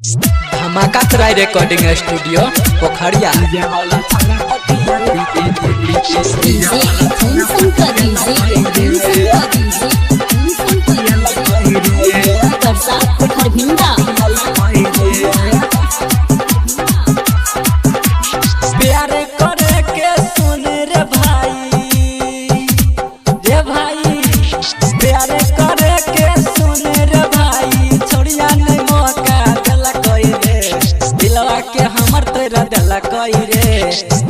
धमाका try recording studio पोखरिया। प्यार करे के सुन रे भाई, रे भाई प्यार करे के सुन रे भाई, छोड़िया नहीं मौका दिला कोई रे, दिलवा के हमर तेरा दिला कोई रे,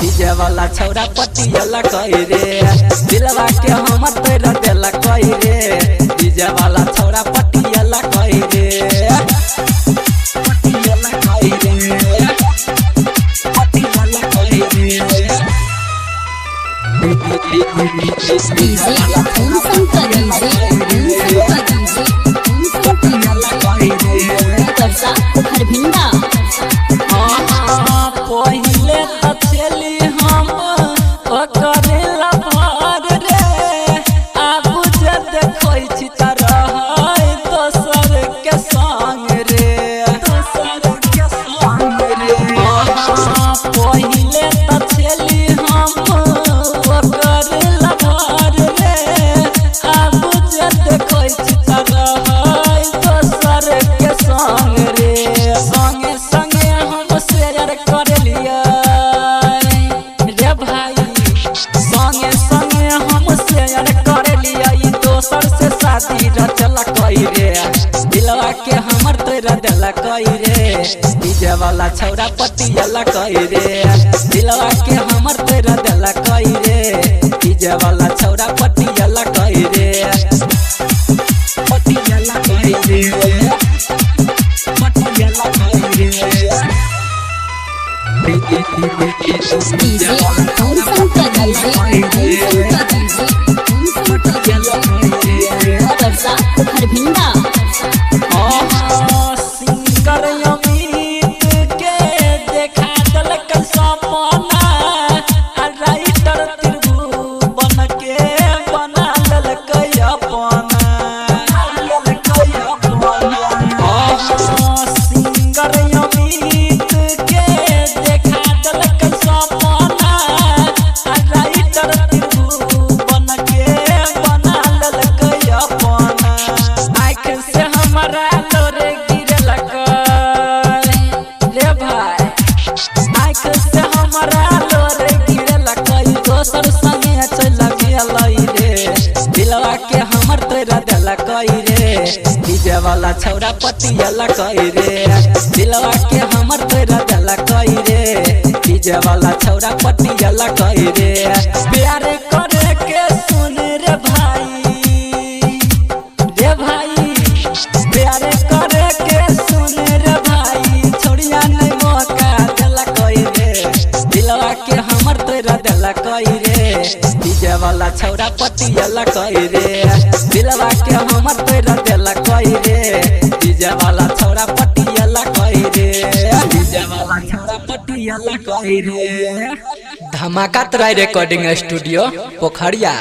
डीजे वाला छौरा पटियाला कोई रे, दिलवा के हमर तेरा दिला कोई रे, डीजे वाला छौरा पटियाला कोई रे, पटियाला कोई रे, पटियाला कोई रे। पहिले तो चली हम करेला भर रे, अब जे देखै छी तरह दोसर के संग रे, दोसर के संग रे। पहिले तो चली हम करेला भर रे, अब जे देखै छी तरह दोसर के संग रे, संगे संगे हम शेयर कर लिया रे भाई, संगे संगे हम शेयर कर लिया, दोसर से शादी रचल कई रे, दिलवा के हमर तेरा दिला कई रे, डीजे वाला छौरा पटियाला कई रे, दिलवा के हमर तेरा दिला कई रे, डीजे वाला छौरा पटियाला कई रे, पटियाला कई रे, पटियाला कई रे। सिंगर अमित के देखा दलक सपना, राइटर त्रिभुवन के बना दलक अपना, सिंगर अमित के देखा दलक सपना, राइटर त्रिभुवन के बना दलक अपना, आँख से हमारा लोरे गिरलक रे भाई, आँख से हमारा लोरे गिरलक, दोसर संगे चल गेलै रे, दिलवा के हमर तेरा दिला कई रे, डीजे वाला छौरा पटियाला कई रे, दिलवा के हमर तेरा दिला कई रे, डीजे वाला छौरा पटियाला कई रे। प्यार करे के सुन रे भाई, रे भाई प्यार करे के सुन रे भाई, छोड़िया नहीं मौका दिला कई रे, दिलवा के हमर तेरा दिला कई रे, डीजे वाला छौरा पटियाला कई रे, दिलवा के हमर तेरा दिला कई रे, डीजे वाला छौरा पटियाला कई रे, डीजे वाला छौरा पटियाला कई रे। धमाका ट्राई रिकॉर्डिंग स्टूडियो पोखरिया।